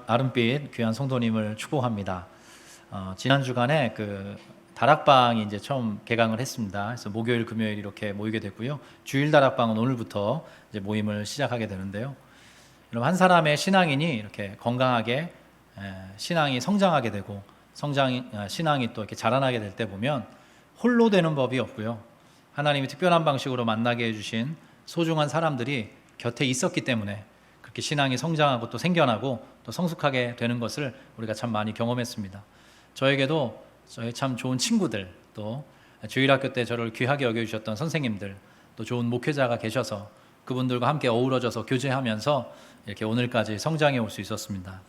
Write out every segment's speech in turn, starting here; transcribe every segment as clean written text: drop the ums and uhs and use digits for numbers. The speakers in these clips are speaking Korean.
아름빛 귀한 성도님을 축복합니다. 지난 주간에 다락방이 이제 처음 개강을 했습니다. 그래서 목요일, 금요일 이렇게 모이게 됐고요. 주일 다락방은 오늘부터 이제 모임을 시작하게 되는데요. 여러분, 한 사람의 신앙인이 이렇게 건강하게 신앙이 성장하게 되고 신앙이 또 이렇게 자라나게 될 때 보면 홀로 되는 법이 없고요. 하나님이 특별한 방식으로 만나게 해주신 소중한 사람들이 곁에 있었기 때문에 그렇게 신앙이 성장하고 또 생겨나고 또 성숙하게 되는 것을 우리가 참 많이 경험했습니다. 저에게도 저희 참 좋은 친구들, 또 주일학교 때 저를 귀하게 여겨주셨던 선생님들, 또 좋은 목회자가 계셔서 그분들과 함께 어우러져서 교제하면서 이렇게 오늘까지 성장해 올 수 있었습니다.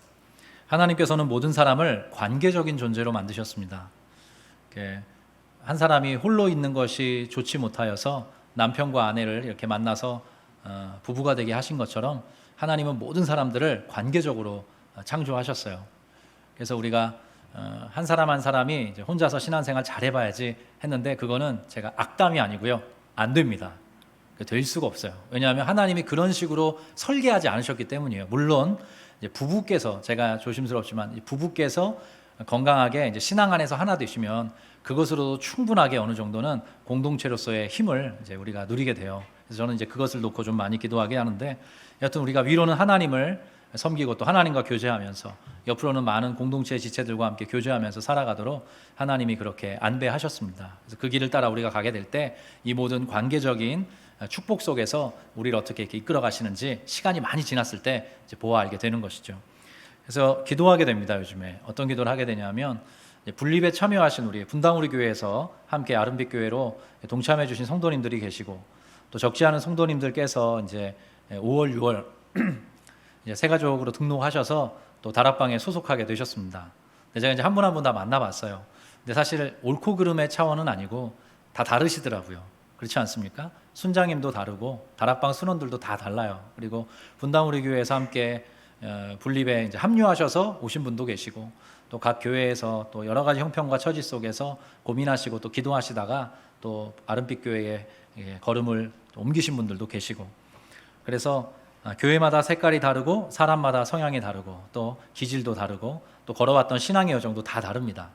하나님께서는 모든 사람을 관계적인 존재로 만드셨습니다. 한 사람이 홀로 있는 것이 좋지 못하여서 남편과 아내를 이렇게 만나서 부부가 되게 하신 것처럼 하나님은 모든 사람들을 관계적으로 창조하셨어요. 그래서 우리가 한 사람 한 사람이 이제 혼자서 신앙생활 잘해봐야지 했는데 그거는 제가 악담이 아니고요, 안 됩니다. 될 수가 없어요. 왜냐하면 하나님이 그런 식으로 설계하지 않으셨기 때문이에요. 물론 이제 부부께서, 제가 조심스럽지만 부부께서 건강하게 이제 신앙 안에서 하나 되시면 그것으로도 충분하게 어느 정도는 공동체로서의 힘을 이제 우리가 누리게 돼요. 그래서 저는 이제 그것을 놓고 좀 많이 기도하게 하는데, 여하튼 우리가 위로는 하나님을 섬기고 또 하나님과 교제하면서 옆으로는 많은 공동체 지체들과 함께 교제하면서 살아가도록 하나님이 그렇게 안배하셨습니다. 그래서 그 길을 따라 우리가 가게 될 때 이 모든 관계적인 축복 속에서 우리를 어떻게 이렇게 이끌어 가시는지 시간이 많이 지났을 때 이제 보아 알게 되는 것이죠. 그래서 기도하게 됩니다. 요즘에 어떤 기도를 하게 되냐면, 분립에 참여하신 우리 분당우리 교회에서 함께 아름빛 교회로 동참해 주신 성도님들이 계시고, 또 적지 않은 성도님들께서 이제 5월, 6월 이제 새가족으로 등록하셔서 또 다락방에 소속하게 되셨습니다. 제가 이제 한 분 한 분 다 만나봤어요. 근데 사실 옳고 그름의 차원은 아니고 다 다르시더라고요. 그렇지 않습니까? 순장님도 다르고 다락방 순원들도 다 달라요. 그리고 분당우리 교회에서 함께 분립에 이제 합류하셔서 오신 분도 계시고, 또 각 교회에서 또 여러 가지 형편과 처지 속에서 고민하시고 또 기도하시다가 또 아름빛 교회에 걸음을 옮기신 분들도 계시고, 그래서 교회마다 색깔이 다르고 사람마다 성향이 다르고 또 기질도 다르고 또 걸어왔던 신앙의 여정도 다 다릅니다.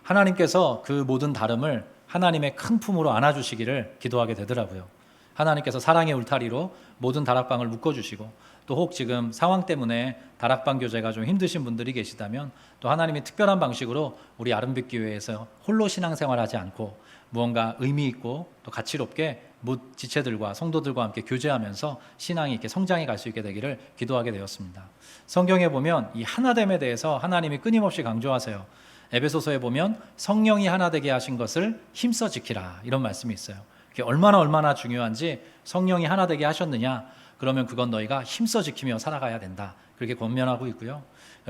하나님께서 그 모든 다름을 하나님의 큰 품으로 안아주시기를 기도하게 되더라고요. 하나님께서 사랑의 울타리로 모든 다락방을 묶어주시고, 또 혹 지금 상황 때문에 다락방 교제가 좀 힘드신 분들이 계시다면 또 하나님이 특별한 방식으로 우리 아름빛 교회에서 홀로 신앙생활하지 않고 무언가 의미 있고 또 가치롭게 못 지체들과 성도들과 함께 교제하면서 신앙이 이렇게 성장해 갈 수 있게 되기를 기도하게 되었습니다. 성경에 보면 이 하나됨에 대해서 하나님이 끊임없이 강조하세요. 에베소서에 보면 성령이 하나 되게 하신 것을 힘써 지키라, 이런 말씀이 있어요. 그게 얼마나 중요한지, 성령이 하나 되게 하셨느냐, 그러면 그건 너희가 힘써 지키며 살아가야 된다, 그렇게 권면하고 있고요.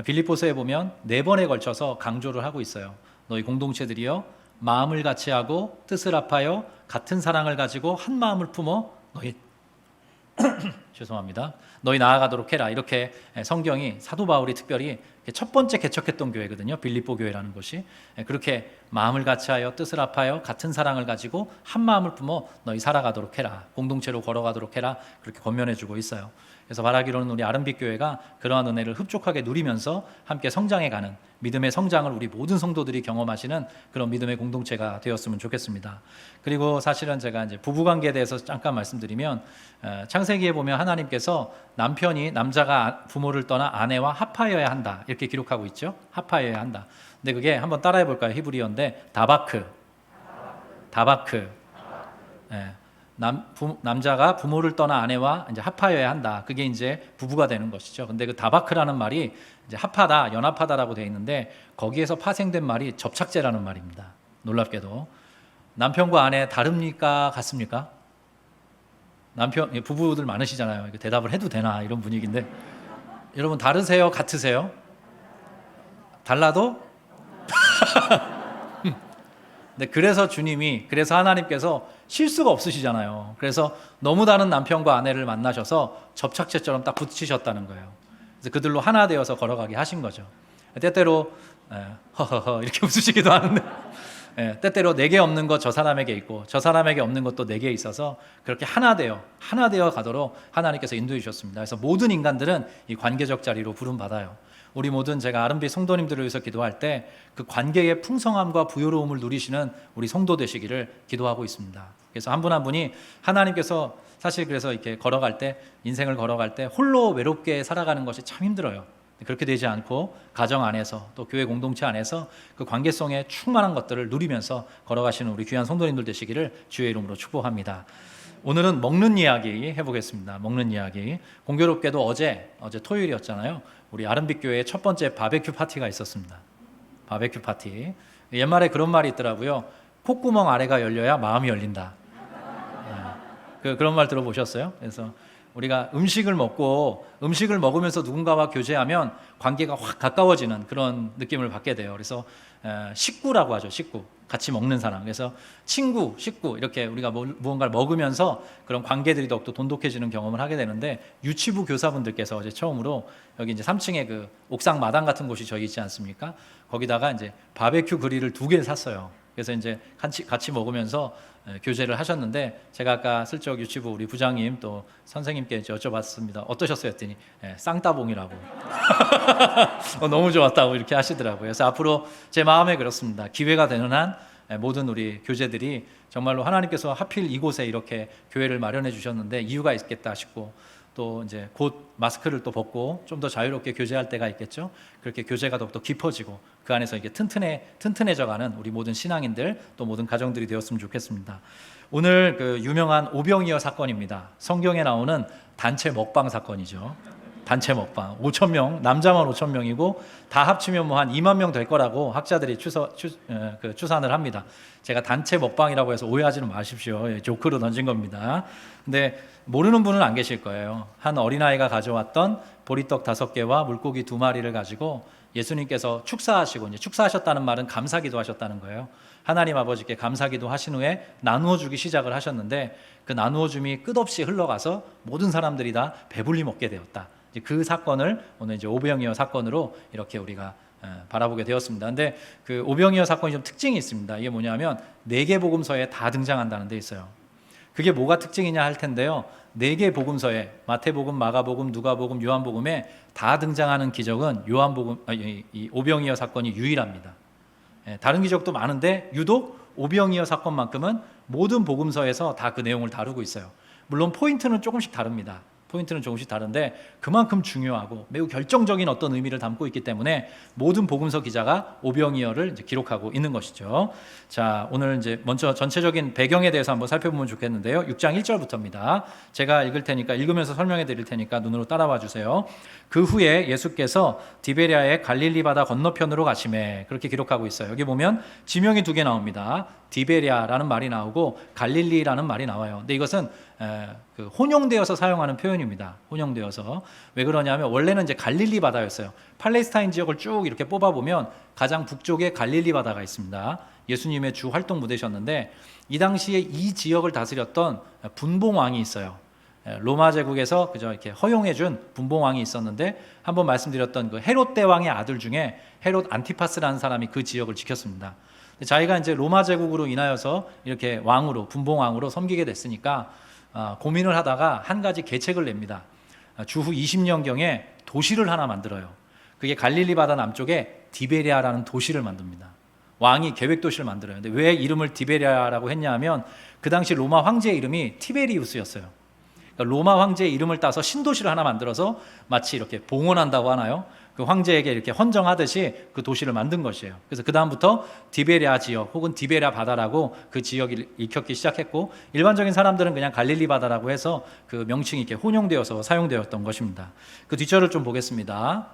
빌립보서에 보면 4번에 걸쳐서 강조를 하고 있어요. 너희 공동체들이여 마음을 같이 하고 뜻을 합하여 같은 사랑을 가지고 한 마음을 품어 너희 나아가도록 해라. 이렇게 성경이, 사도 바울이 특별히 첫 번째 개척했던 교회거든요. 빌립보 교회라는 곳이. 그렇게 마음을 같이 하여 뜻을 합하여 같은 사랑을 가지고 한 마음을 품어 너희 살아가도록 해라, 공동체로 걸어가도록 해라, 그렇게 권면해주고 있어요. 그래서 바라기로는 우리 아름빛 교회가 그러한 은혜를 흡족하게 누리면서 함께 성장해가는 믿음의 성장을 우리 모든 성도들이 경험하시는 그런 믿음의 공동체가 되었으면 좋겠습니다. 그리고 사실은 제가 이제 부부관계에 대해서 잠깐 말씀드리면, 창세기에 보면 하나님께서 남자가 부모를 떠나 아내와 합하여야 한다, 이렇게 기록하고 있죠. 합하여야 한다. 근데 그게 한번 따라해 볼까요? 히브리어인데 다바크. 남자가 부모를 떠나 아내와 이제 합하여야 한다. 그게 이제 부부가 되는 것이죠. 근데 그 다바크라는 말이 이제 합하다, 연합하다라고 되어 있는데 거기에서 파생된 말이 접착제라는 말입니다. 놀랍게도 남편과 아내 다릅니까? 같습니까? 부부들 많으시잖아요. 대답을 해도 되나 이런 분위기인데, 여러분 다르세요? 같으세요? 달라도? 네, 그래서 하나님께서 실수가 없으시잖아요. 그래서 너무 다른 남편과 아내를 만나셔서 접착제처럼 딱 붙이셨다는 거예요. 그래서 그들로 하나 되어서 걸어가게 하신 거죠. 때때로 허허허 이렇게 웃으시기도 하는데, 때때로 내게 없는 것 저 사람에게 있고 저 사람에게 없는 것도 내게 있어서 그렇게 하나 되어 가도록 하나님께서 인도해 주셨습니다. 그래서 모든 인간들은 이 관계적 자리로 부름받아요. 우리 모든 제가 아름빛 성도님들을 위해서 기도할 때 그 관계의 풍성함과 부요로움을 누리시는 우리 성도 되시기를 기도하고 있습니다. 그래서 한 분 한 분이 하나님께서 사실 그래서 이렇게 걸어갈 때 인생을 걸어갈 때 홀로 외롭게 살아가는 것이 참 힘들어요. 그렇게 되지 않고 가정 안에서 또 교회 공동체 안에서 그 관계성에 충만한 것들을 누리면서 걸어가시는 우리 귀한 성도님들 되시기를 주의 이름으로 축복합니다. 오늘은 먹는 이야기 해보겠습니다. 먹는 이야기. 공교롭게도 어제 토요일이었잖아요. 우리 아름빛 교회에 첫 번째 바베큐 파티가 있었습니다. 바베큐 파티. 옛말에 그런 말이 있더라고요. 콧구멍 아래가 열려야 마음이 열린다. 그런 말 들어보셨어요? 그래서 우리가 음식을 먹으면서 누군가와 교제하면 관계가 확 가까워지는 그런 느낌을 받게 돼요. 그래서 식구라고 하죠. 식구. 같이 먹는 사람. 그래서 친구, 식구 이렇게 우리가 무언가를 먹으면서 그런 관계들이 더욱더 돈독해지는 경험을 하게 되는데 유치부 교사분들께서 어제 처음으로 여기 이제 3층에 그 옥상 마당 같은 곳이 저희 있지 않습니까? 거기다가 이제 바베큐 그릴을 2개를 샀어요. 그래서 이제 같이 먹으면서 교제를 하셨는데 제가 아까 슬쩍 유치부 우리 부장님 또 선생님께 여쭤봤습니다. 어떠셨어요? 했더니 쌍따봉이라고 너무 좋았다고 이렇게 하시더라고요. 그래서 앞으로 제 마음에 그렇습니다. 기회가 되는 한 모든 우리 교제들이 정말로 하나님께서 하필 이곳에 이렇게 교회를 마련해 주셨는데 이유가 있겠다 싶고 또 이제 곧 마스크를 또 벗고 좀 더 자유롭게 교제할 때가 있겠죠. 그렇게 교제가 더욱더 깊어지고 그 안에서 이게 튼튼해져가는 우리 모든 신앙인들 또 모든 가정들이 되었으면 좋겠습니다. 오늘 그 유명한 오병이어 사건입니다. 성경에 나오는 단체 먹방 사건이죠. 단체 먹방 5,000명, 남자만 5,000명이고 다 합치면 뭐 한 2만 명 될 거라고 학자들이 추산을 합니다. 제가 단체 먹방이라고 해서 오해하지는 마십시오. 조크로 던진 겁니다. 근데 모르는 분은 안 계실 거예요. 한 어린아이가 가져왔던 보리떡 5개와 물고기 2마리를 가지고 예수님께서 축사하시고, 이제 축사하셨다는 말은 감사기도 하셨다는 거예요. 하나님 아버지께 감사기도 하신 후에 나누어 주기 시작을 하셨는데 그 나누어 줌이 끝없이 흘러가서 모든 사람들이 다 배불리 먹게 되었다. 이제 그 사건을 오늘 이제 오병이어 사건으로 이렇게 우리가 바라보게 되었습니다. 근데 그 오병이어 사건이 좀 특징이 있습니다. 이게 뭐냐면 4개 복음서에 다 등장한다는 데 있어요. 그게 뭐가 특징이냐 할 텐데요. 4개 복음서에 마태복음, 마가복음, 누가복음, 요한복음에 다 등장하는 기적은 이 오병이어 사건이 유일합니다. 다른 기적도 많은데 유독 오병이어 사건만큼은 모든 복음서에서 다 그 내용을 다루고 있어요. 물론 포인트는 조금씩 다릅니다. 포인트는 조금씩 다른데 그만큼 중요하고 매우 결정적인 어떤 의미를 담고 있기 때문에 모든 복음서 기자가 오병이어를 이제 기록하고 있는 것이죠. 자, 오늘 이제 먼저 전체적인 배경에 대해서 한번 살펴보면 좋겠는데요. 6장 1절부터입니다. 제가 읽을 테니까 읽으면서 설명해 드릴 테니까 눈으로 따라와 주세요. 그 후에 예수께서 디베랴의 갈릴리 바다 건너편으로 가시매, 그렇게 기록하고 있어요. 여기 보면 지명이 2개 나옵니다. 디베랴라는 말이 나오고 갈릴리라는 말이 나와요. 근데 이것은 혼용되어서 사용하는 표현입니다. 혼용되어서. 왜 그러냐면 원래는 이제 갈릴리 바다였어요. 팔레스타인 지역을 쭉 이렇게 뽑아보면 가장 북쪽에 갈릴리 바다가 있습니다. 예수님의 주 활동 무대셨는데 이 당시에 이 지역을 다스렸던 분봉왕이 있어요. 로마 제국에서 그저 이렇게 허용해준 분봉왕이 있었는데 한번 말씀드렸던 그 헤롯 대왕의 아들 중에 헤롯 안티파스라는 사람이 그 지역을 지켰습니다. 자기가 이제 로마 제국으로 인하여서 이렇게 왕으로 분봉왕으로 섬기게 됐으니까 고민을 하다가 한 가지 계책을 냅니다. 주후 20년경에 도시를 하나 만들어요. 그게 갈릴리 바다 남쪽에 디베랴라는 도시를 만듭니다. 왕이 계획 도시를 만들어요. 근데 왜 이름을 디베랴라고 했냐 하면 그 당시 로마 황제의 이름이 티베리우스였어요. 그러니까 로마 황제의 이름을 따서 신도시를 하나 만들어서 마치 이렇게 봉헌한다고 하나요? 그 황제에게 이렇게 헌정하듯이 그 도시를 만든 것이에요. 그래서 그 다음부터 디베랴 지역 혹은 디베랴 바다라고 그 지역이 읽혔기 시작했고 일반적인 사람들은 그냥 갈릴리 바다라고 해서 그 명칭이 이렇게 혼용되어서 사용되었던 것입니다. 그 뒷절을 좀 보겠습니다.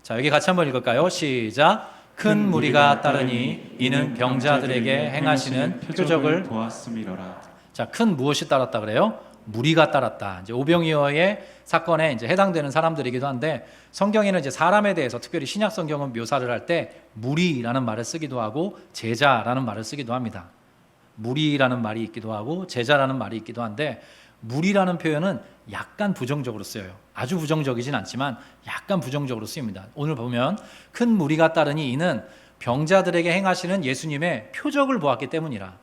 자, 여기 같이 한번 읽을까요? 시작. 큰 무리가 따르니 이는 병자들에게 행하시는 표적을 보았음이로라. 자, 큰 무엇이 따랐다 그래요? 무리가 따랐다. 이제 오병이어의 사건에 이제 해당되는 사람들이기도 한데 성경에는 이제 사람에 대해서 특별히 신약 성경은 묘사를 할 때 무리라는 말을 쓰기도 하고 제자라는 말을 쓰기도 합니다. 무리라는 말이 있기도 하고 제자라는 말이 있기도 한데 무리라는 표현은 약간 부정적으로 쓰여요. 아주 부정적이진 않지만 약간 부정적으로 쓰입니다. 오늘 보면 큰 무리가 따르니 이는 병자들에게 행하시는 예수님의 표적을 보았기 때문이라.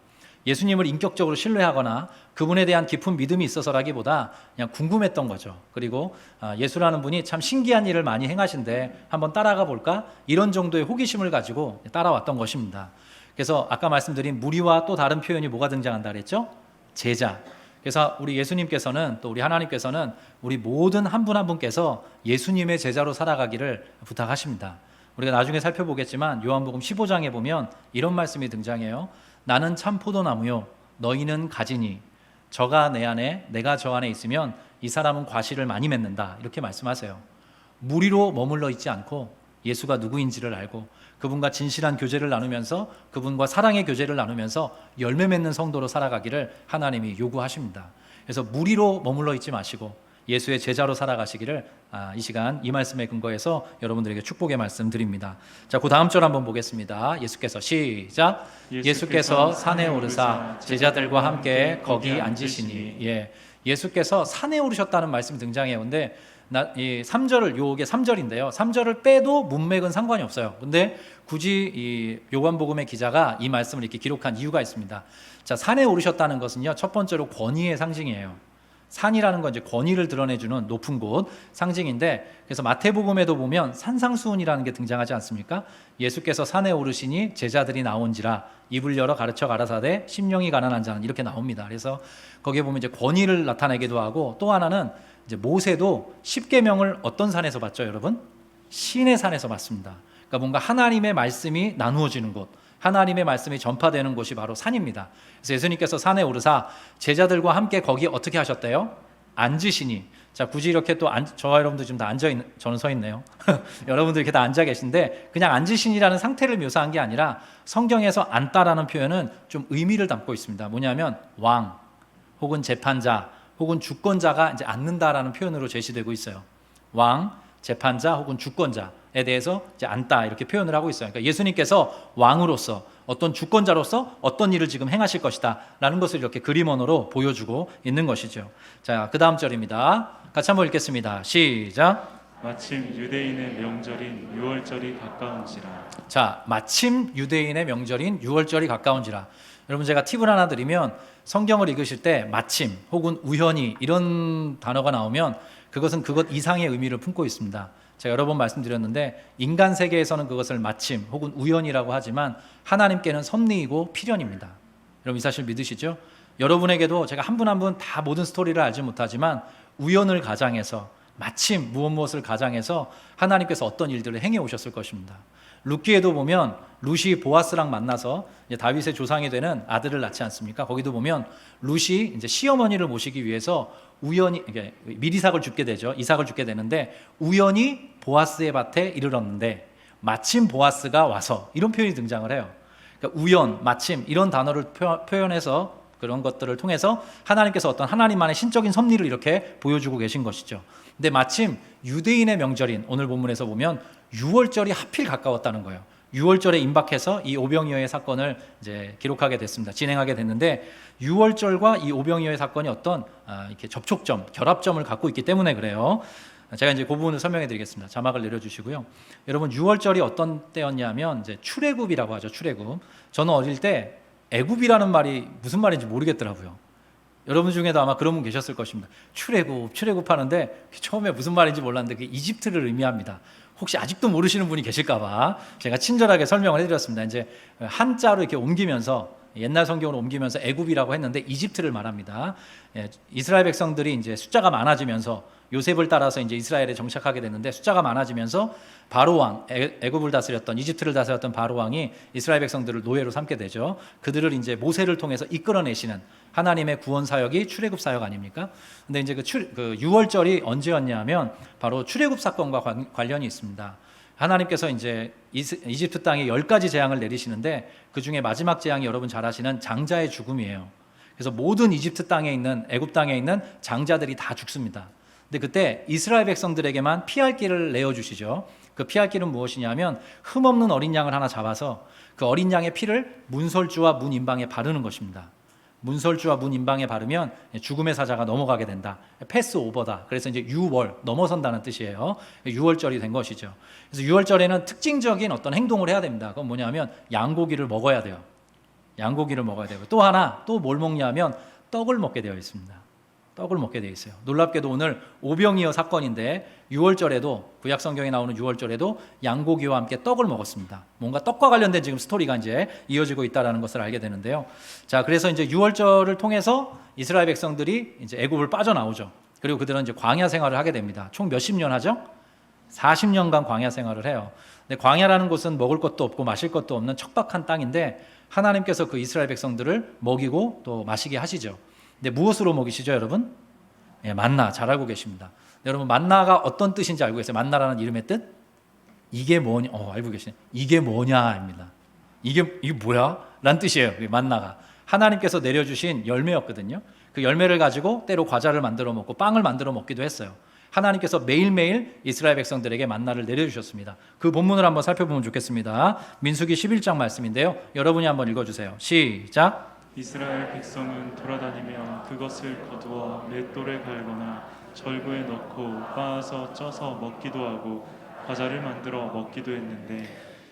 예수님을 인격적으로 신뢰하거나 그분에 대한 깊은 믿음이 있어서라기보다 그냥 궁금했던 거죠. 그리고 예수라는 분이 참 신기한 일을 많이 행하신데 한번 따라가 볼까? 이런 정도의 호기심을 가지고 따라왔던 것입니다. 그래서 아까 말씀드린 무리와 또 다른 표현이 뭐가 등장한다 그랬죠? 제자. 그래서 우리 예수님께서는 또 우리 하나님께서는 우리 모든 한 분 한 분께서 예수님의 제자로 살아가기를 부탁하십니다. 우리가 나중에 살펴보겠지만 요한복음 15장에 보면 이런 말씀이 등장해요. 나는 참 포도나무요 너희는 가지니 저가 내 안에 내가 저 안에 있으면 이 사람은 과실을 많이 맺는다. 이렇게 말씀하세요. 무리로 머물러 있지 않고 예수가 누구인지를 알고 그분과 진실한 교제를 나누면서 그분과 사랑의 교제를 나누면서 열매 맺는 성도로 살아가기를 하나님이 요구하십니다. 그래서 무리로 머물러 있지 마시고 예수의 제자로 살아가시기를 이 시간 이 말씀에 근거해서 여러분들에게 축복의 말씀 드립니다. 자, 그 다음 절 한번 보겠습니다. 예수께서 시작. 예수께서 산에 오르사 제자들과 함께 거기 앉으시니. 예수께서 산에 오르셨다는 말씀이 등장해요. 근데 이 3절을 요게 3절인데요. 3절을 빼도 문맥은 상관이 없어요. 근데 굳이 이 요한복음의 기자가 이 말씀을 이렇게 기록한 이유가 있습니다. 자, 산에 오르셨다는 것은요. 첫 번째로 권위의 상징이에요. 산이라는 건 이제 권위를 드러내주는 높은 곳 상징인데, 그래서 마태복음에도 보면 산상수훈이라는 게 등장하지 않습니까? 예수께서 산에 오르시니 제자들이 나온지라 입을 열어 가르쳐 가라사대 심령이 가난한 자는 이렇게 나옵니다. 그래서 거기에 보면 이제 권위를 나타내기도 하고, 또 하나는 이제 모세도 십계명을 어떤 산에서 받죠, 여러분? 시내 산에서 받습니다. 그러니까 뭔가 하나님의 말씀이 나누어지는 곳, 하나님의 말씀이 전파되는 곳이 바로 산입니다. 그래서 예수님께서 산에 오르사 제자들과 함께 거기 어떻게 하셨대요? 앉으시니. 자, 굳이 이렇게 또 저와 여러분도 지금 다 저는 서 있네요. 여러분들 이렇게 다 앉아 계신데 그냥 앉으시니라는 상태를 묘사한 게 아니라 성경에서 앉다라는 표현은 좀 의미를 담고 있습니다. 뭐냐면 왕 혹은 재판자 혹은 주권자가 이제 앉는다라는 표현으로 제시되고 있어요. 왕, 재판자 혹은 주권자에 대해서 이제 앉다 이렇게 표현을 하고 있어요. 그러니까 예수님께서 왕으로서 어떤 주권자로서 어떤 일을 지금 행하실 것이다 라는 것을 이렇게 그림 언어로 보여주고 있는 것이죠. 자, 그 다음 절입니다. 같이 한번 읽겠습니다. 시작. 마침 유대인의 명절인 유월절이 가까운지라. 자, 마침 유대인의 명절인 유월절이 가까운지라. 여러분, 제가 팁을 하나 드리면 성경을 읽으실 때 마침 혹은 우연히 이런 단어가 나오면 그것은 그것 이상의 의미를 품고 있습니다. 제가 여러 번 말씀드렸는데 인간 세계에서는 그것을 마침 혹은 우연이라고 하지만 하나님께는 섭리이고 필연입니다. 여러분 이 사실 믿으시죠? 여러분에게도 제가 한 분 한 분 다 모든 스토리를 알지 못하지만 우연을 가장해서 마침 무엇을 가장해서 하나님께서 어떤 일들을 행해 오셨을 것입니다. 룻기에도 보면 룻이 보아스랑 만나서 이제 다윗의 조상이 되는 아들을 낳지 않습니까? 거기도 보면 룻이 이제 시어머니를 모시기 위해서 우연히 미리삭을 줍게 되죠. 이삭을 줍게 되는데 우연히 보아스의 밭에 이르렀는데 마침 보아스가 와서 이런 표현이 등장을 해요. 그러니까 우연, 마침 이런 단어를 표현해서 그런 것들을 통해서 하나님께서 어떤 하나님만의 신적인 섭리를 이렇게 보여주고 계신 것이죠. 근데 마침 유대인의 명절인 오늘 본문에서 보면 유월절이 하필 가까웠다는 거예요. 유월절에 임박해서 이 오병이어의 사건을 이제 기록하게 됐습니다. 진행하게 됐는데 유월절과 이 오병이어의 사건이 어떤 이렇게 접촉점, 결합점을 갖고 있기 때문에 그래요. 제가 이제 그 부분을 설명해 드리겠습니다. 자막을 내려주시고요. 여러분, 유월절이 어떤 때였냐면 이제 출애굽이라고 하죠. 출애굽. 저는 어릴 때 애굽이라는 말이 무슨 말인지 모르겠더라고요. 여러분 중에도 아마 그런 분 계셨을 것입니다. 출애굽 하는데 처음에 무슨 말인지 몰랐는데 그게 이집트를 의미합니다. 혹시 아직도 모르시는 분이 계실까 봐 제가 친절하게 설명을 해드렸습니다. 이제 한자로 이렇게 옮기면서 옛날 성경으로 옮기면서 애굽이라고 했는데 이집트를 말합니다. 이스라엘 백성들이 이제 숫자가 많아지면서 요셉을 따라서 이제 이스라엘에 정착하게 됐는데 숫자가 많아지면서 바로 왕, 애굽을 다스렸던 이집트를 다스렸던 바로 왕이 이스라엘 백성들을 노예로 삼게 되죠. 그들을 이제 모세를 통해서 이끌어내시는 하나님의 구원 사역이 출애굽 사역 아닙니까? 근데 이제 그 유월절이 언제였냐면 바로 출애굽 사건과 관련이 있습니다. 하나님께서 이제 이집트 땅에 10가지 재앙을 내리시는데 그 중에 마지막 재앙이 여러분 잘 아시는 장자의 죽음이에요. 그래서 모든 이집트 땅에 있는 애굽 땅에 있는 장자들이 다 죽습니다. 근데 그때 이스라엘 백성들에게만 피할 길을 내어주시죠. 그 피할 길은 무엇이냐면 흠없는 어린 양을 하나 잡아서 그 어린 양의 피를 문설주와 문 임방에 바르는 것입니다. 문설주와 문 임방에 바르면 죽음의 사자가 넘어가게 된다. 패스 오버다. 그래서 이제 유월, 넘어선다는 뜻이에요. 유월절이 된 것이죠. 그래서 유월절에는 특징적인 어떤 행동을 해야 됩니다. 그건 뭐냐면 양고기를 먹어야 돼요. 양고기를 먹어야 되고, 또 하나 또 뭘 먹냐면 떡을 먹게 되어 있습니다. 떡을 먹게 되어 있어요. 놀랍게도 오늘 오병이어 사건인데 6월절에도, 구약 성경에 나오는 6월절에도 양고기와 함께 떡을 먹었습니다. 뭔가 떡과 관련된 지금 스토리가 이제 이어지고 있다라는 것을 알게 되는데요. 자, 그래서 이제 6월절을 통해서 이스라엘 백성들이 이제 애굽을 빠져나오죠. 그리고 그들은 이제 광야 생활을 하게 됩니다. 총 몇십 년 하죠? 40년간 광야 생활을 해요. 근데 광야라는 곳은 먹을 것도 없고 마실 것도 없는 척박한 땅인데 하나님께서 그 이스라엘 백성들을 먹이고 또 마시게 하시죠. 근데 무엇으로 먹이시죠, 여러분? 예, 만나. 잘 알고 계십니다. 여러분, 만나가 어떤 뜻인지 알고 계세요? 만나라는 이름의 뜻? 이게 뭐냐? 알고 계시네. 이게 뭐냐입니다. 이게 뭐야? 라는 뜻이에요. 만나가 하나님께서 내려주신 열매였거든요. 그 열매를 가지고 때로 과자를 만들어 먹고 빵을 만들어 먹기도 했어요. 하나님께서 매일매일 이스라엘 백성들에게 만나를 내려주셨습니다. 그 본문을 한번 살펴보면 좋겠습니다. 민수기 11장 말씀인데요. 여러분이 한번 읽어주세요. 시작. 이스라엘 백성은 돌아다니며 그것을 거두어 맷돌에 갈거나 절구에 넣고 빻아서 쪄서 먹기도 하고 과자를 만들어 먹기도 했는데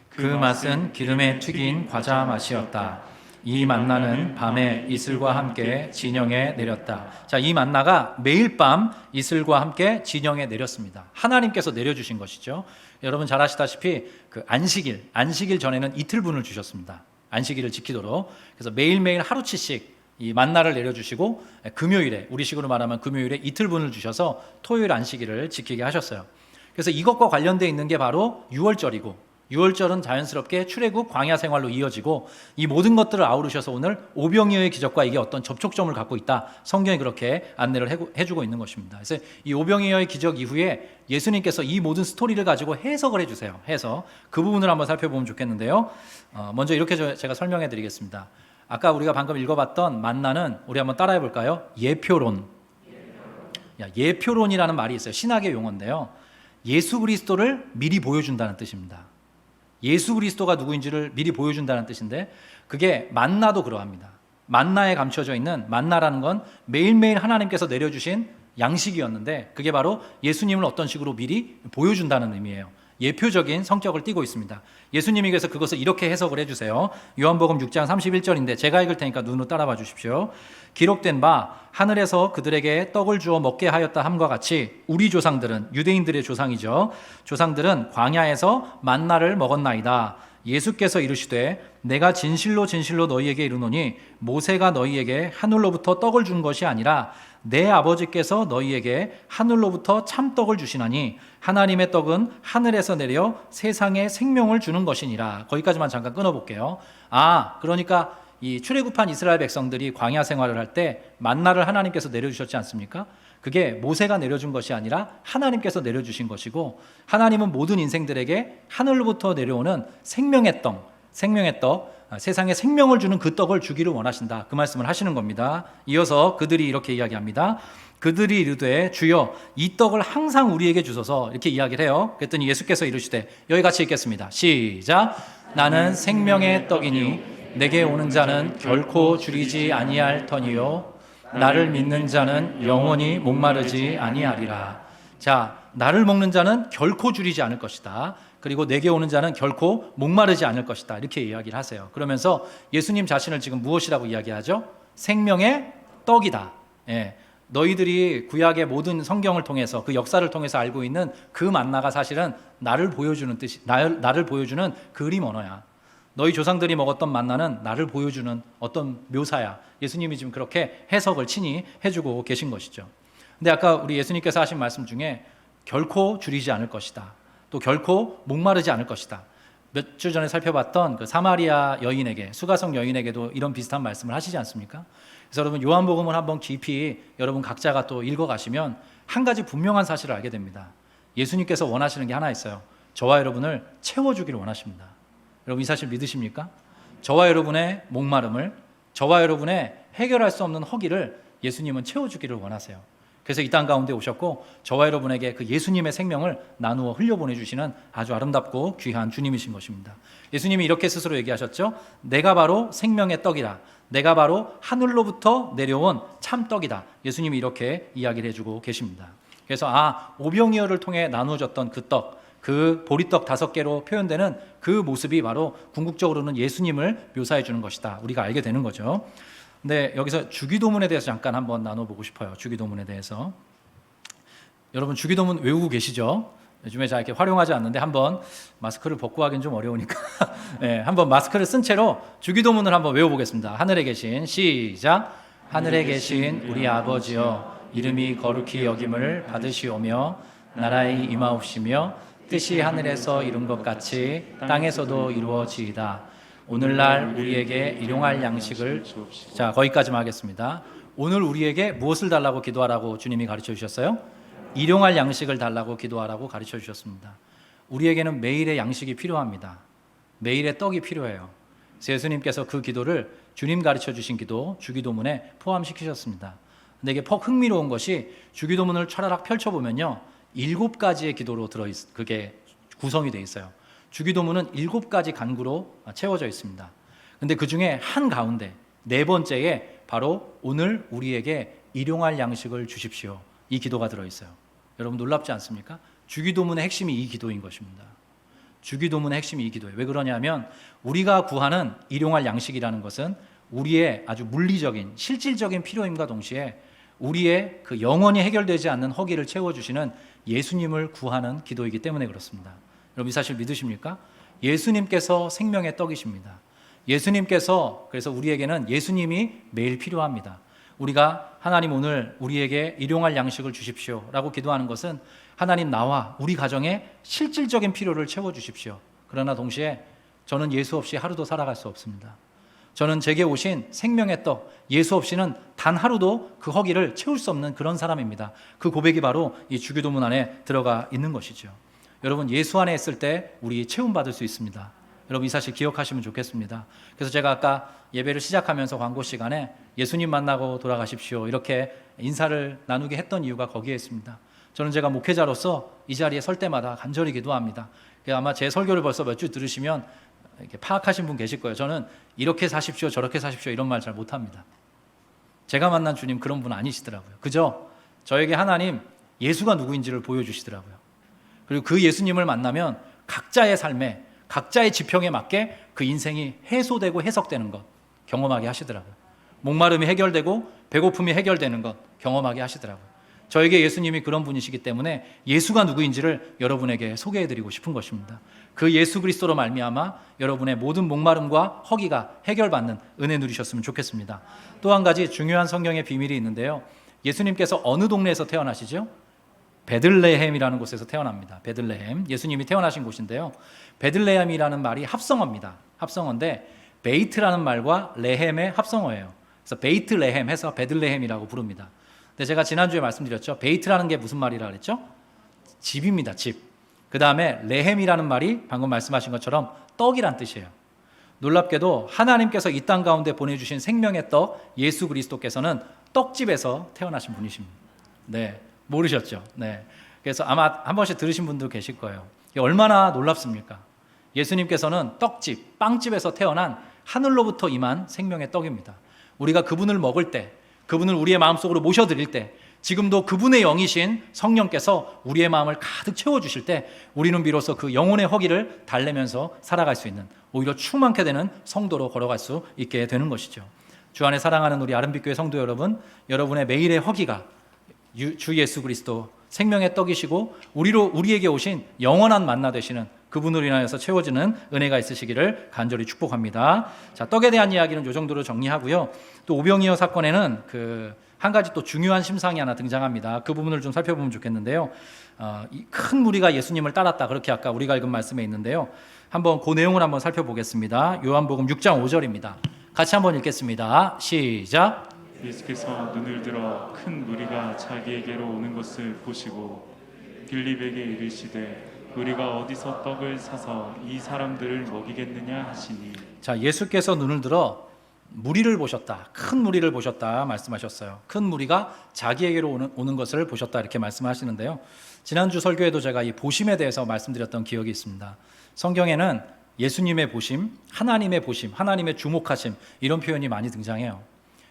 그 맛은 기름에 튀긴 과자 맛이었다. 이 만나는 밤에 이슬과 함께 진영에 내렸다. 자, 이 만나가 매일 밤 이슬과 함께 진영에 내렸습니다. 하나님께서 내려주신 것이죠. 여러분 잘 아시다시피 그 안식일 전에는 이틀분을 주셨습니다. 안식일을 지키도록. 그래서 매일매일 하루치씩 이 만나를 내려주시고 금요일에, 우리식으로 말하면 금요일에 이틀분을 주셔서 토요일 안식일을 지키게 하셨어요. 그래서 이것과 관련되어 있는 게 바로 6월절이고, 6월절은 자연스럽게 출애굽 광야 생활로 이어지고, 이 모든 것들을 아우르셔서 오늘 오병이어의 기적과 이게 어떤 접촉점을 갖고 있다, 성경이 그렇게 안내를 해주고 있는 것입니다. 그래서 이 오병이어의 기적 이후에 예수님께서 이 모든 스토리를 가지고 해석을 해주세요. 해서 그 부분을 한번 살펴보면 좋겠는데요. 먼저 이렇게 제가 설명해 드리겠습니다. 아까 우리가 방금 읽어봤던 만나는 우리 한번 따라해 볼까요? 예표론. 예표론이라는 말이 있어요. 신학의 용어인데요. 예수 그리스도를 미리 보여준다는 뜻입니다. 예수 그리스도가 누구인지를 미리 보여준다는 뜻인데, 그게 만나도 그러합니다. 만나에 감춰져 있는, 만나라는 건 매일매일 하나님께서 내려주신 양식이었는데, 그게 바로 예수님을 어떤 식으로 미리 보여준다는 의미예요. 예표적인 성격을 띠고 있습니다. 예수님이 그래서 그것을 이렇게 해석을 해주세요. 요한복음 6장 31절인데 제가 읽을 테니까 눈으로 따라봐 주십시오. 기록된 바 하늘에서 그들에게 떡을 주어 먹게 하였다 함과 같이 우리 조상들은, 유대인들의 조상이죠, 조상들은 광야에서 만나를 먹었나이다. 예수께서 이르시되 내가 진실로 진실로 너희에게 이르노니 모세가 너희에게 하늘로부터 떡을 준 것이 아니라 내 아버지께서 너희에게 하늘로부터 참떡을 주시나니 하나님의 떡은 하늘에서 내려 세상에 생명을 주는 것이니라. 거기까지만 잠깐 끊어볼게요. 그러니까 이 출애굽한 이스라엘 백성들이 광야 생활을 할 때 만나를 하나님께서 내려주셨지 않습니까? 그게 모세가 내려준 것이 아니라 하나님께서 내려주신 것이고, 하나님은 모든 인생들에게 하늘로부터 내려오는 생명의 떡, 세상에 생명을 주는 그 떡을 주기를 원하신다, 그 말씀을 하시는 겁니다. 이어서 그들이 이렇게 이야기합니다. 그들이 이르되 주여 이 떡을 항상 우리에게 주소서, 이렇게 이야기를 해요. 그랬더니 예수께서 이르시되, 여기 같이 읽겠습니다. 시작. 나는 생명의 떡이니 내게 오는 자는 결코 줄이지 아니할 터니요 나를 믿는 자는 영원히 목마르지 아니하리라. 자, 나를 먹는 자는 결코 줄이지 않을 것이다. 그리고 내게 오는 자는 결코 목마르지 않을 것이다. 이렇게 이야기를 하세요. 그러면서 예수님 자신을 지금 무엇이라고 이야기하죠? 생명의 떡이다. 너희들이 구약의 모든 성경을 통해서, 그 역사를 통해서 알고 있는 그 만나가 사실은 나를 보여주는 뜻이, 나를 보여주는 그림 언어야. 너희 조상들이 먹었던 만나는 나를 보여주는 어떤 묘사야. 예수님이 지금 그렇게 해석을 친히 해주고 계신 것이죠. 근데 아까 우리 예수님께서 하신 말씀 중에 결코 줄이지 않을 것이다, 또 결코 목마르지 않을 것이다, 몇 주 전에 살펴봤던 그 사마리아 여인에게, 수가성 여인에게도 이런 비슷한 말씀을 하시지 않습니까? 그래서 여러분 요한복음을 한번 깊이 여러분 각자가 또 읽어가시면 한 가지 분명한 사실을 알게 됩니다. 예수님께서 원하시는 게 하나 있어요. 저와 여러분을 채워주기를 원하십니다. 여러분 이 사실 믿으십니까? 저와 여러분의 목마름을, 저와 여러분의 해결할 수 없는 허기를 예수님은 채워주기를 원하세요. 그래서 이 땅 가운데 오셨고 저와 여러분에게 그 예수님의 생명을 나누어 흘려보내주시는 아주 아름답고 귀한 주님이신 것입니다. 예수님이 이렇게 스스로 얘기하셨죠. 내가 바로 생명의 떡이라, 내가 바로 하늘로부터 내려온 참떡이다. 예수님이 이렇게 이야기를 해주고 계십니다. 그래서 오병이어를 통해 나누어졌던 그 떡, 그 보리떡 5개로 표현되는 그 모습이 바로 궁극적으로는 예수님을 묘사해 주는 것이다. 우리가 알게 되는 거죠. 근데 여기서 주기도문에 대해서 잠깐 한번 나눠보고 싶어요. 주기도문에 대해서. 여러분 주기도문 외우고 계시죠? 요즘에 잘 이렇게 활용하지 않는데 한번 마스크를 벗고 하긴 좀 어려우니까 네, 한번 마스크를 쓴 채로 주기도문을 한번 외워보겠습니다. 하늘에 계신 시작. 하늘에 계신 우리 아버지여 이름이 거룩히 여김을 받으시오며 나라의 임하옵시며 뜻이 하늘에서 이룬 것 같이 땅에서도 이루어지이다. 오늘날 우리에게 일용할 양식을 자 거기까지만 하겠습니다. 오늘 우리에게 무엇을 달라고 기도하라고 주님이 가르쳐 주셨어요? 일용할 양식을 달라고 기도하라고 가르쳐 주셨습니다. 우리에게는 매일의 양식이 필요합니다. 매일의 떡이 필요해요. 예수님께서 그 기도를 주님 가르쳐 주신 기도 주기도문에 포함시키셨습니다. 근데 이게 퍽 흥미로운 것이 주기도문을 차라락 펼쳐보면요 7가지의 기도로 그게 구성이 되어 있어요. 주기도문은 7가지 간구로 채워져 있습니다. 근데 그 중에 한가운데 4번째에 바로 오늘 우리에게 일용할 양식을 주십시오. 이 기도가 들어있어요. 여러분 놀랍지 않습니까? 주기도문의 핵심이 이 기도인 것입니다. 주기도문의 핵심이 이 기도예요. 왜 그러냐면 우리가 구하는 일용할 양식이라는 것은 우리의 아주 물리적인 실질적인 필요임과 동시에 우리의 그 영원히 해결되지 않는 허기를 채워주시는 예수님을 구하는 기도이기 때문에 그렇습니다. 여러분 이 사실 믿으십니까? 예수님께서 생명의 떡이십니다. 예수님께서 그래서 우리에게는 예수님이 매일 필요합니다. 우리가 하나님 오늘 우리에게 일용할 양식을 주십시오 라고 기도하는 것은 하나님 나와 우리 가정의 실질적인 필요를 채워주십시오. 그러나 동시에 저는 예수 없이 하루도 살아갈 수 없습니다. 저는 제게 오신 생명의 떡 예수 없이는 단 하루도 그 허기를 채울 수 없는 그런 사람입니다. 그 고백이 바로 이 주기도문 안에 들어가 있는 것이죠. 여러분 예수 안에 있을 때 우리 채움받을 수 있습니다. 여러분 이 사실 기억하시면 좋겠습니다. 그래서 제가 아까 예배를 시작하면서 광고 시간에 예수님 만나고 돌아가십시오 이렇게 인사를 나누게 했던 이유가 거기에 있습니다. 저는 제가 목회자로서 이 자리에 설 때마다 간절히 기도합니다. 아마 제 설교를 벌써 몇 주 들으시면 이렇게 파악하신 분 계실 거예요. 저는 이렇게 사십시오 저렇게 사십시오 이런 말 잘 못합니다. 제가 만난 주님 그런 분 아니시더라고요. 그저 저에게 하나님 예수가 누구인지를 보여주시더라고요. 그리고 그 예수님을 만나면 각자의 삶에 각자의 지평에 맞게 그 인생이 해소되고 해석되는 것 경험하게 하시더라고요. 목마름이 해결되고 배고픔이 해결되는 것 경험하게 하시더라고요. 저에게 예수님이 그런 분이시기 때문에 예수가 누구인지를 여러분에게 소개해드리고 싶은 것입니다. 그 예수 그리스도로 말미암아 여러분의 모든 목마름과 허기가 해결받는 은혜 누리셨으면 좋겠습니다. 또 한 가지 중요한 성경의 비밀이 있는데요. 예수님께서 어느 동네에서 태어나시죠? 베들레헴이라는 곳에서 태어납니다. 베들레헴, 예수님이 태어나신 곳인데요. 베들레헴이라는 말이 합성어입니다. 합성어인데 베이트라는 말과 레헴의 합성어예요. 그래서 베이트레헴 해서 베들레헴이라고 부릅니다. 근데 제가 지난주에 말씀드렸죠. 베이트라는 게 무슨 말이라 그랬죠? 집입니다. 집. 그 다음에 레헴이라는 말이 방금 말씀하신 것처럼 떡이란 뜻이에요. 놀랍게도 하나님께서 이 땅 가운데 보내주신 생명의 떡 예수 그리스도께서는 떡집에서 태어나신 분이십니다. 네, 모르셨죠? 네. 그래서 아마 한 번씩 들으신 분도 계실 거예요. 이게 얼마나 놀랍습니까? 예수님께서는 떡집, 빵집에서 태어난 하늘로부터 임한 생명의 떡입니다. 우리가 그분을 먹을 때, 그분을 우리의 마음속으로 모셔드릴 때, 지금도 그분의 영이신 성령께서 우리의 마음을 가득 채워주실 때 우리는 비로소 그 영혼의 허기를 달래면서 살아갈 수 있는 오히려 충만케 되는 성도로 걸어갈 수 있게 되는 것이죠. 주 안에 사랑하는 우리 아름빛교회 성도 여러분, 여러분의 매일의 허기가 주 예수 그리스도 생명의 떡이시고 우리에게 오신 영원한 만나 되시는 그분으로 인하여서 채워지는 은혜가 있으시기를 간절히 축복합니다. 자, 떡에 대한 이야기는 이 정도로 정리하고요. 또 오병이어 사건에는 한 가지 또 중요한 심상이 하나 등장합니다. 그 부분을 좀 살펴보면 좋겠는데요. 큰 무리가 예수님을 따랐다. 그렇게 아까 우리가 읽은 말씀에 있는데요. 한번 그 내용을 한번 살펴보겠습니다. 요한복음 6장 5절입니다. 같이 한번 읽겠습니다. 시작. 예수께서 눈을 들어 큰 무리가 자기에게로 오는 것을 보시고 빌립에게 이르시되 우리가 어디서 떡을 사서 이 사람들을 먹이겠느냐 하시니. 자, 예수께서 눈을 들어 무리를 보셨다. 큰 무리를 보셨다 말씀하셨어요. 큰 무리가 자기에게로 오는 것을 보셨다 이렇게 말씀하시는데요. 지난주 설교에도 제가 이 보심에 대해서 말씀드렸던 기억이 있습니다. 성경에는 예수님의 보심, 하나님의 보심, 하나님의 주목하심 이런 표현이 많이 등장해요.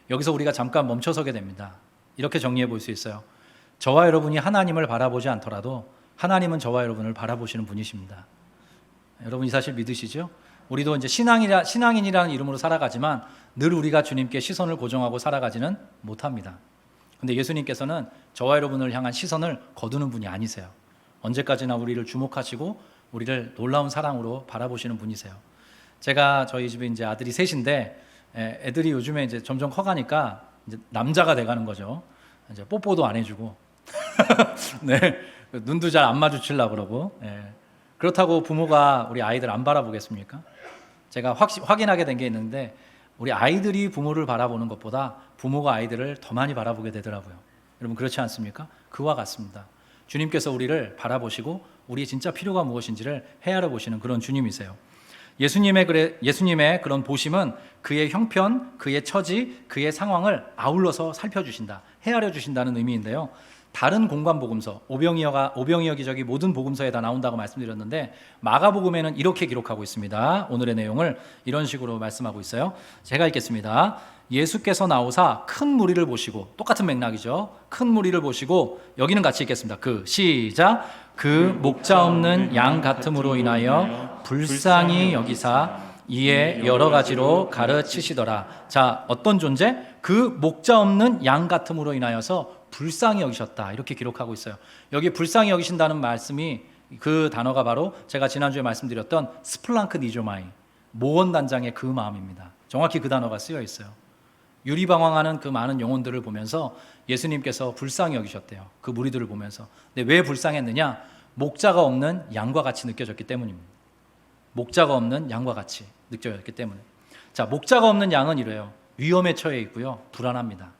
여기서 우리가 잠깐 멈춰서게 됩니다. 이렇게 정리해 볼 수 있어요. 저와 여러분이 하나님을 바라보지 않더라도 하나님은 저와 여러분을 바라보시는 분이십니다. 여러분 이 사실 믿으시죠? 우리도 이제 신앙인이라는 이름으로 살아가지만 늘 우리가 주님께 시선을 고정하고 살아가지는 못합니다. 근데 예수님께서는 저와 여러분을 향한 시선을 거두는 분이 아니세요. 언제까지나 우리를 주목하시고 우리를 놀라운 사랑으로 바라보시는 분이세요. 제가 저희 집에 이제 아들이 셋인데 애들이 요즘에 이제 점점 커가니까 이제 남자가 돼가는 거죠. 이제 뽀뽀도 안 해주고, 네, 눈도 잘 안 마주치려고 그러고, 그렇다고 부모가 우리 아이들 안 바라보겠습니까? 제가 확인하게 된 게 있는데 우리 아이들이 부모를 바라보는 것보다 부모가 아이들을 더 많이 바라보게 되더라고요. 여러분 그렇지 않습니까? 그와 같습니다. 주님께서 우리를 바라보시고 우리의 진짜 필요가 무엇인지를 헤아려 보시는 그런 주님이세요. 예수님의 그런 보심은 그의 형편, 그의 처지, 그의 상황을 아울러서 살펴주신다, 헤아려 주신다는 의미인데요. 다른 공관 복음서, 오병이어 기적이 모든 복음서에 다 나온다고 말씀드렸는데 마가복음에는 이렇게 기록하고 있습니다. 오늘의 내용을 이런 식으로 말씀하고 있어요. 제가 읽겠습니다. 예수께서 나오사 큰 무리를 보시고, 똑같은 맥락이죠. 큰 무리를 보시고, 여기는 같이 읽겠습니다. 시작. 그 목자 없는 양 같음으로 인하여 불쌍히 여기사 이에 여러 가지로 가르치시더라. 자, 어떤 존재? 그 목자 없는 양 같음으로 인하여서 불쌍히 여기셨다, 이렇게 기록하고 있어요. 여기 불쌍히 여기신다는 말씀이, 그 단어가 바로 제가 지난주에 말씀드렸던 스플랑크 니조마이, 모원단장의 그 마음입니다. 정확히 그 단어가 쓰여 있어요. 유리방황하는 그 많은 영혼들을 보면서 예수님께서 불쌍히 여기셨대요. 그 무리들을 보면서. 근데 왜 불쌍했느냐? 목자가 없는 양과 같이 느껴졌기 때문입니다. 목자가 없는 양과 같이 느껴졌기 때문에. 자, 목자가 없는 양은 이래요. 위험에 처해 있고요, 불안합니다.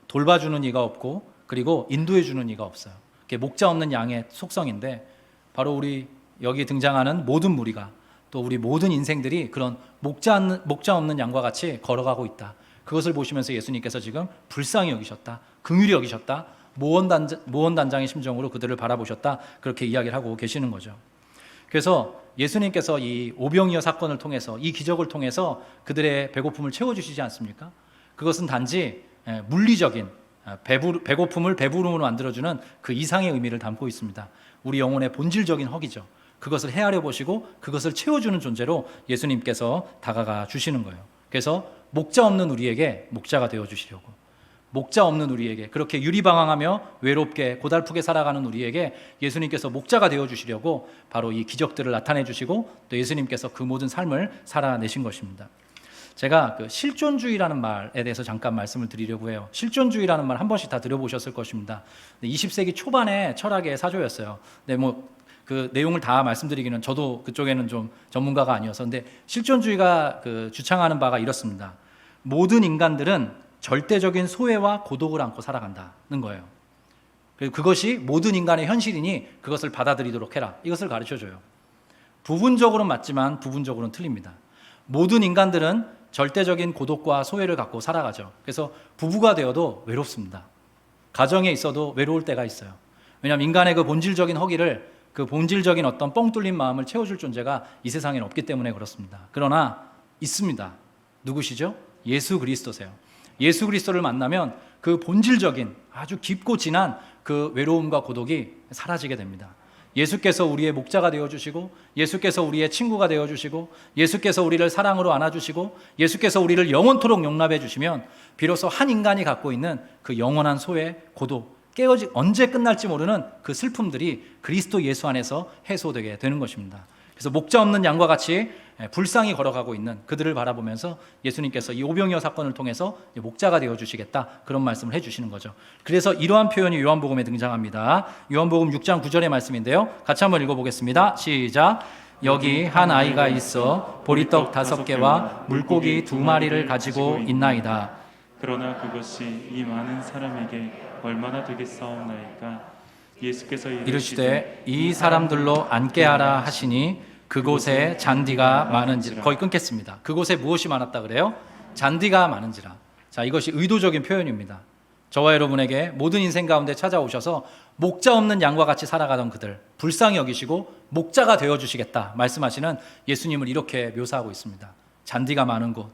돌봐주는 이가 없고, 그리고 인도해주는 이가 없어요. 그게 목자 없는 양의 속성인데, 바로 우리 여기 등장하는 모든 무리가, 또 우리 모든 인생들이 그런 목자 없는 양과 같이 걸어가고 있다. 그것을 보시면서 예수님께서 지금 불쌍히 여기셨다, 긍휼히 여기셨다, 모원단장의 심정으로 그들을 바라보셨다, 그렇게 이야기를 하고 계시는 거죠. 그래서 예수님께서 이 오병이어 사건을 통해서, 이 기적을 통해서 그들의 배고픔을 채워주시지 않습니까? 그것은 단지 물리적인 배고픔을 배부름으로 만들어주는 그 이상의 의미를 담고 있습니다. 우리 영혼의 본질적인 허기죠. 그것을 헤아려 보시고 그것을 채워주는 존재로 예수님께서 다가가 주시는 거예요. 그래서 목자 없는 우리에게 목자가 되어주시려고, 목자 없는 우리에게, 그렇게 유리방황하며 외롭게 고달프게 살아가는 우리에게 예수님께서 목자가 되어주시려고 바로 이 기적들을 나타내 주시고, 또 예수님께서 그 모든 삶을 살아내신 것입니다. 제가 그 실존주의라는 말에 대해서 잠깐 말씀을 드리려고 해요. 실존주의라는 말 한 번씩 다 들어보셨을 것입니다. 20세기 초반의 철학의 사조였어요. 근데 그 내용을 다 말씀드리기는, 저도 그쪽에는 좀 전문가가 아니어서. 근데 실존주의가 그 주창하는 바가 이렇습니다. 모든 인간들은 절대적인 소외와 고독을 안고 살아간다는 거예요. 그리고 그것이 모든 인간의 현실이니 그것을 받아들이도록 해라, 이것을 가르쳐줘요. 부분적으로는 맞지만 부분적으로는 틀립니다. 모든 인간들은 절대적인 고독과 소외를 갖고 살아가죠. 그래서 부부가 되어도 외롭습니다. 가정에 있어도 외로울 때가 있어요. 왜냐하면 인간의 그 본질적인 허기를, 그 본질적인 어떤 뻥 뚫린 마음을 채워줄 존재가 이 세상에는 없기 때문에 그렇습니다. 그러나 있습니다. 누구시죠? 예수 그리스도세요. 예수 그리스도를 만나면 그 본질적인 아주 깊고 진한 그 외로움과 고독이 사라지게 됩니다. 예수께서 우리의 목자가 되어주시고, 예수께서 우리의 친구가 되어주시고, 예수께서 우리를 사랑으로 안아주시고, 예수께서 우리를 영원토록 용납해 주시면 비로소 한 인간이 갖고 있는 그 영원한 소외, 고독, 언제 끝날지 모르는 그 슬픔들이 그리스도 예수 안에서 해소되게 되는 것입니다. 그래서 목자 없는 양과 같이 불쌍히 걸어가고 있는 그들을 바라보면서 예수님께서 이 오병이어 사건을 통해서 목자가 되어주시겠다, 그런 말씀을 해주시는 거죠. 그래서 이러한 표현이 요한복음에 등장합니다. 요한복음 6장 9절의 말씀인데요, 같이 한번 읽어보겠습니다. 시작. 여기 한 아이가 있어 보리떡 5개와 물고기 2마리를 가지고 있나이다. 그러나 그것이 이 많은 사람에게 얼마나 되겠사옵나이까. 예수께서 이르시되 이 사람들로 앉게 하라 하시니 그곳에 잔디가 많은지라. 거의 끊겠습니다. 그곳에 무엇이 많았다 그래요? 잔디가 많은지라. 자, 이것이 의도적인 표현입니다. 저와 여러분에게 모든 인생 가운데 찾아오셔서 목자 없는 양과 같이 살아가던 그들 불쌍히 여기시고 목자가 되어주시겠다 말씀하시는 예수님을 이렇게 묘사하고 있습니다. 잔디가 많은 곳,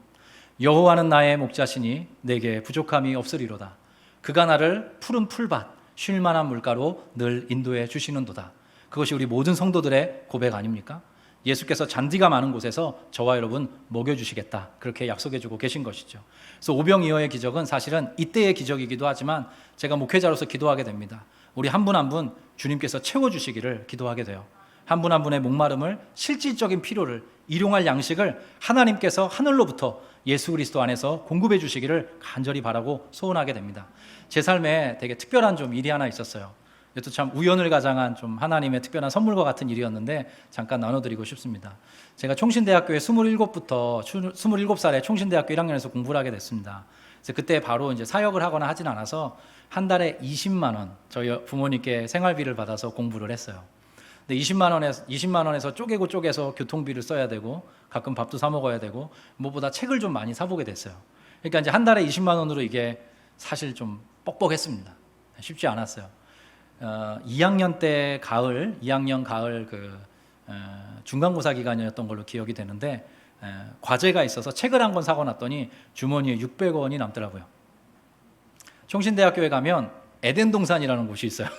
여호와는 나의 목자시니 내게 부족함이 없으리로다. 그가 나를 푸른 풀밭, 쉴만한 물가로 늘 인도해 주시는도다. 그것이 우리 모든 성도들의 고백 아닙니까? 예수께서 잔디가 많은 곳에서 저와 여러분 먹여주시겠다, 그렇게 약속해주고 계신 것이죠. 그래서 오병이어의 기적은 사실은 이때의 기적이기도 하지만 제가 목회자로서 기도하게 됩니다. 우리 한 분 한 분 주님께서 채워주시기를 기도하게 돼요. 한 분 한 분의 목마름을, 실질적인 필요를, 일용할 양식을 하나님께서 하늘로부터 예수 그리스도 안에서 공급해 주시기를 간절히 바라고 소원하게 됩니다. 제 삶에 되게 특별한 좀 일이 하나 있었어요. 이것도 참 우연을 가장한 좀 하나님의 특별한 선물과 같은 일이었는데 잠깐 나눠드리고 싶습니다. 제가 총신대학교에 27살에 총신대학교 1학년에서 공부를 하게 됐습니다. 그래서 그때 바로 이제 사역을 하거나 하진 않아서 한 달에 20만 원 저희 부모님께 생활비를 받아서 공부를 했어요. 근데 20만 원에서 쪼개서 교통비를 써야 되고 가끔 밥도 사 먹어야 되고 무엇보다 책을 좀 많이 사보게 됐어요. 그러니까 이제 한 달에 20만 원으로 이게 사실 좀 뻑뻑했습니다. 쉽지 않았어요. 2학년 가을 중간고사 기간이었던 걸로 기억이 되는데 과제가 있어서 책을 한 권 사고 났더니 주머니에 600원이 남더라고요. 총신대학교에 가면 에덴 동산이라는 곳이 있어요.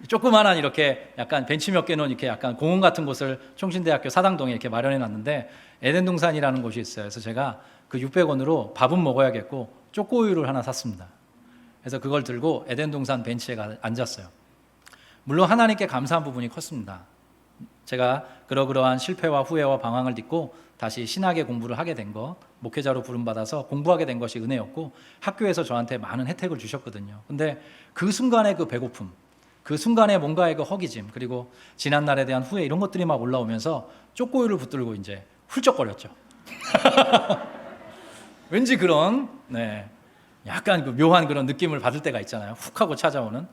조그만한 이렇게 약간 벤치 몇 개 놓은 이렇게 약간 공원 같은 곳을 총신대학교 사당동에 이렇게 마련해 놨는데 에덴 동산이라는 곳이 있어요. 그래서 제가 그 600원으로 밥은 먹어야겠고 초코우유를 하나 샀습니다. 그래서 그걸 들고 에덴 동산 벤치에 앉았어요. 물론 하나님께 감사한 부분이 컸습니다. 제가 그러한 실패와 후회와 방황을 딛고 다시 신학의 공부를 하게 된 것, 목회자로 부름받아서 공부하게 된 것이 은혜였고 학교에서 저한테 많은 혜택을 주셨거든요. 근데 그 순간의 그 배고픔, 그 순간의 뭔가의 그 허기짐, 그리고 지난 날에 대한 후회, 이런 것들이 막 올라오면서 쪼꼬유를 붙들고 이제 훌쩍거렸죠. 왠지 그런 약간 그 묘한 그런 느낌을 받을 때가 있잖아요. 훅 하고 찾아오는.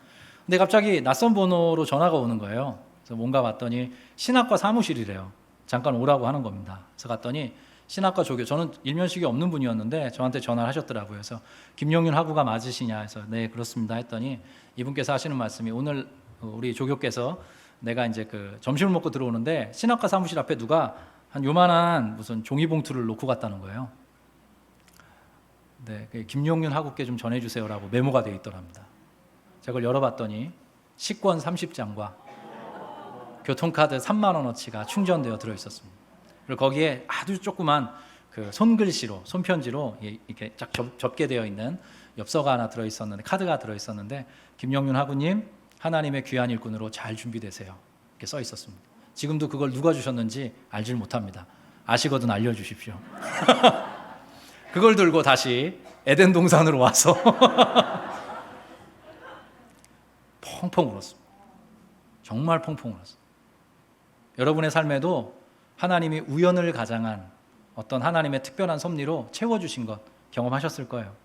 근데 갑자기 낯선 번호로 전화가 오는 거예요. 그래서 뭔가 봤더니 신학과 사무실이래요. 잠깐 오라고 하는 겁니다. 그래서 갔더니 신학과 조교, 저는 일면식이 없는 분이었는데 저한테 전화를 하셨더라고요. 그래서 김용윤 학우가 맞으시냐 해서 네 그렇습니다 했더니 이분께서 하시는 말씀이, 오늘 우리 조교께서 내가 이제 그 점심을 먹고 들어오는데 신학과 사무실 앞에 누가 한 요만한 무슨 종이봉투를 놓고 갔다는 거예요. 네, 김용윤 학우께 좀 전해주세요라고 메모가 되어 있더랍니다. 제가 그걸 열어봤더니 식권 30장과 교통카드 3만 원어치가 충전되어 들어있었습니다. 그리고 거기에 아주 조그만 그 손글씨로, 손편지로 이렇게 쫙 접게 되어 있는 엽서가 하나 들어있었는데, 카드가 들어있었는데 김용윤 학우님 하나님의 귀한 일꾼으로 잘 준비되세요, 이렇게 써 있었습니다. 지금도 그걸 누가 주셨는지 알질 못합니다. 아시거든 알려주십시오. 그걸 들고 다시 에덴 동산으로 와서 펑펑 울었습니다. 정말 펑펑 울었습니다. 여러분의 삶에도 하나님이 우연을 가장한 어떤 하나님의 특별한 섭리로 채워주신 것 경험하셨을 거예요.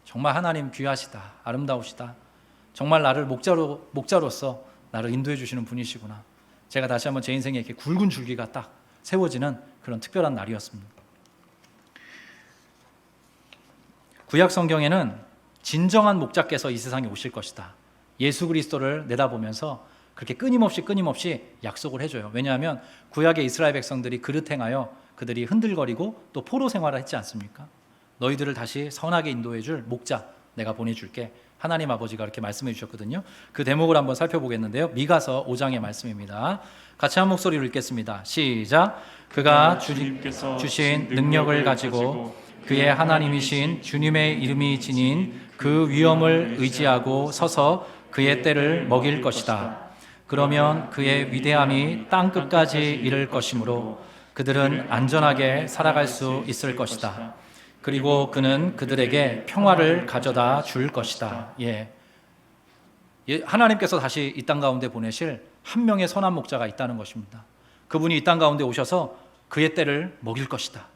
정말 하나님 귀하시다, 아름다우시다, 정말 나를 목자로서 나를 인도해 주시는 분이시구나. 제가 다시 한번 제 인생에 이렇게 굵은 줄기가 딱 세워지는 그런 특별한 날이었습니다. 구약 성경에는 진정한 목자께서 이 세상에 오실 것이다, 예수 그리스도를 내다보면서 그렇게 끊임없이 약속을 해줘요. 왜냐하면 구약의 이스라엘 백성들이 그릇 행하여 그들이 흔들거리고 또 포로 생활을 했지 않습니까? 너희들을 다시 선하게 인도해줄 목자 내가 보내줄게, 하나님 아버지가 그렇게 말씀해 주셨거든요. 그 대목을 한번 살펴보겠는데요. 미가서 5장의 말씀입니다. 같이 한 목소리로 읽겠습니다. 시작. 그가 주님께서 주신 능력을 가지고 그의 하나님이신 주님의 이름이 지닌 그 위엄을 의지하고 서서 그의 때를 먹일 것이다. 그러면 그의 위대함이 땅 끝까지 이를 것이므로 그들은 안전하게 살아갈 수 있을 것이다. 그리고 그는 그들에게 평화를 가져다 줄 것이다. 하나님께서 다시 이 땅 가운데 보내실 한 명의 선한 목자가 있다는 것입니다. 그분이 이 땅 가운데 오셔서 그의 때를 먹일 것이다.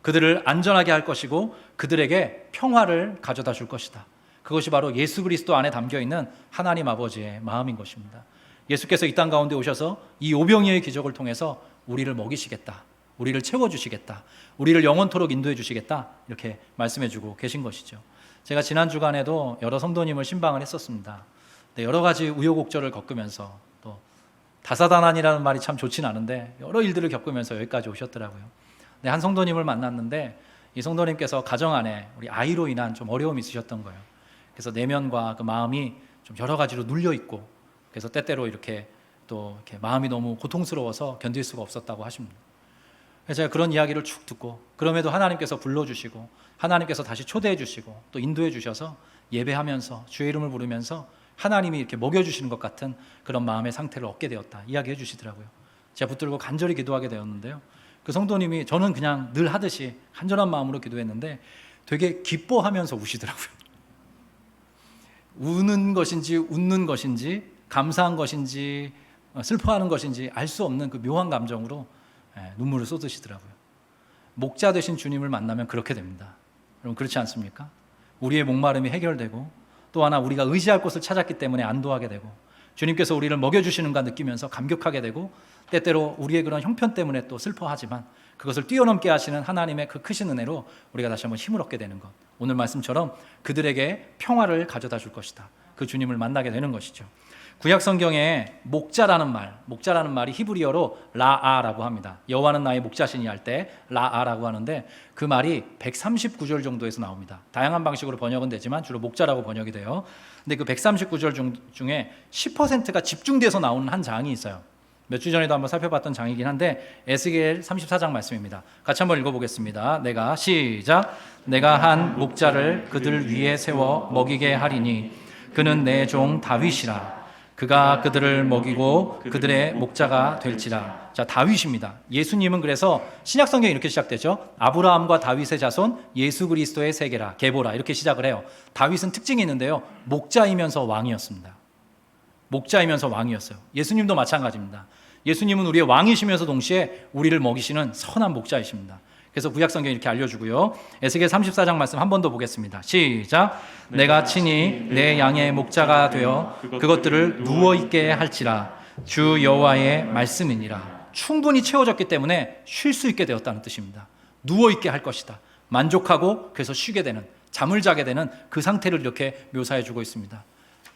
그들을 안전하게 할 것이고 그들에게 평화를 가져다 줄 것이다. 그것이 바로 예수 그리스도 안에 담겨있는 하나님 아버지의 마음인 것입니다. 예수께서 이 땅 가운데 오셔서 이 오병이어의 기적을 통해서 우리를 먹이시겠다, 우리를 채워주시겠다, 우리를 영원토록 인도해 주시겠다, 이렇게 말씀해 주고 계신 것이죠. 제가 지난 주간에도 여러 성도님을 신방을 했었습니다. 여러 가지 우여곡절을 겪으면서, 또 다사다난이라는 말이 참 좋진 않은데 여러 일들을 겪으면서 여기까지 오셨더라고요. 한 성도님을 만났는데 이 성도님께서 가정 안에 우리 아이로 인한 좀 어려움이 있으셨던 거예요. 그래서 내면과 그 마음이 좀 여러 가지로 눌려 있고 그래서 때때로 이렇게 또 이렇게 마음이 너무 고통스러워서 견딜 수가 없었다고 하십니다. 그래서 제가 그런 이야기를 쭉 듣고 그럼에도 하나님께서 불러주시고 하나님께서 다시 초대해 주시고 또 인도해 주셔서 예배하면서 주의 이름을 부르면서 하나님이 이렇게 먹여주시는 것 같은 그런 마음의 상태를 얻게 되었다 이야기해 주시더라고요. 제가 붙들고 간절히 기도하게 되었는데요. 그 성도님이 저는 그냥 늘 하듯이 간절한 마음으로 기도했는데 되게 기뻐하면서 우시더라고요. 우는 것인지 웃는 것인지 감사한 것인지 슬퍼하는 것인지 알 수 없는 그 묘한 감정으로 눈물을 쏟으시더라고요. 목자 되신 주님을 만나면 그렇게 됩니다. 여러분 그렇지 않습니까? 우리의 목마름이 해결되고 또 하나 우리가 의지할 곳을 찾았기 때문에 안도하게 되고 주님께서 우리를 먹여주시는가 느끼면서 감격하게 되고 때때로 우리의 그런 형편 때문에 또 슬퍼하지만 그것을 뛰어넘게 하시는 하나님의 그 크신 은혜로 우리가 다시 한번 힘을 얻게 되는 것, 오늘 말씀처럼 그들에게 평화를 가져다 줄 것이다. 그 주님을 만나게 되는 것이죠. 구약 성경에 목자라는 말이 히브리어로 라아라고 합니다. 여호와는 나의 목자시니 할 때 라아라고 하는데 그 말이 139절 정도에서 나옵니다. 다양한 방식으로 번역은 되지만 주로 목자라고 번역이 돼요. 근데 그 139절 중에 10%가 집중돼서 나오는 한 장이 있어요. 몇 주 전에도 한번 살펴봤던 장이긴 한데 에스겔 34장 말씀입니다. 같이 한번 읽어보겠습니다. 내가 한 목자를 그들 위에 세워 먹이게 하리니 그는 내 종 다윗이라. 그가 그들을 먹이고 그들의 목자가 될지라. 자, 다윗입니다. 예수님은 그래서 신약 성경이 이렇게 시작되죠. 아브라함과 다윗의 자손 예수 그리스도의 세계라 계보라 이렇게 시작을 해요. 다윗은 특징이 있는데요. 목자이면서 왕이었습니다. 목자이면서 왕이었어요. 예수님도 마찬가지입니다. 예수님은 우리의 왕이시면서 동시에 우리를 먹이시는 선한 목자이십니다. 그래서 구약 성경이 이렇게 알려주고요. 에스겔 34장 말씀 한 번 더 보겠습니다. 시작. 내가 친히 내 양의 목자가 되어 그것들을 누워있게 할지라. 주 여호와의 말씀이니라. 충분히 채워졌기 때문에 쉴 수 있게 되었다는 뜻입니다. 누워있게 할 것이다. 만족하고 그래서 쉬게 되는, 잠을 자게 되는 그 상태를 이렇게 묘사해 주고 있습니다.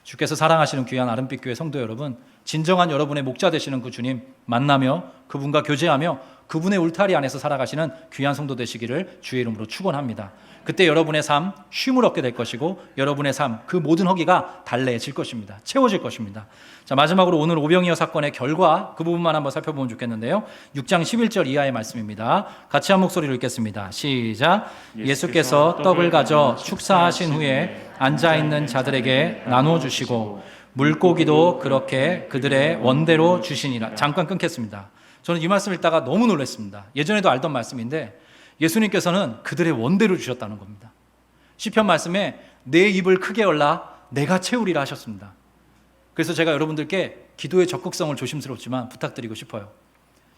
주께서 사랑하시는 귀한 아름빛 교회 성도 여러분, 진정한 여러분의 목자 되시는 그 주님 만나며 그분과 교제하며 그분의 울타리 안에서 살아가시는 귀한 성도 되시기를 주의 이름으로 축원합니다. 그때 여러분의 삶 쉼을 얻게 될 것이고 여러분의 삶 그 모든 허기가 달래질 것입니다. 채워질 것입니다. 자, 마지막으로 오늘 오병이어 사건의 결과 그 부분만 한번 살펴보면 좋겠는데요. 6장 11절 이하의 말씀입니다. 같이 한 목소리로 읽겠습니다. 시작. 예수께서 떡을 가져 축사하신 후에 앉아있는 자들에게 나눠주시고 물고기도 그렇게 그들의 원대로 주시니라. 잠깐 끊겠습니다. 저는 이 말씀 읽다가 너무 놀랐습니다. 예전에도 알던 말씀인데 예수님께서는 그들의 원대로 주셨다는 겁니다. 시편 말씀에 내 입을 크게 열라 내가 채우리라 하셨습니다. 그래서 제가 여러분들께 기도의 적극성을 조심스럽지만 부탁드리고 싶어요.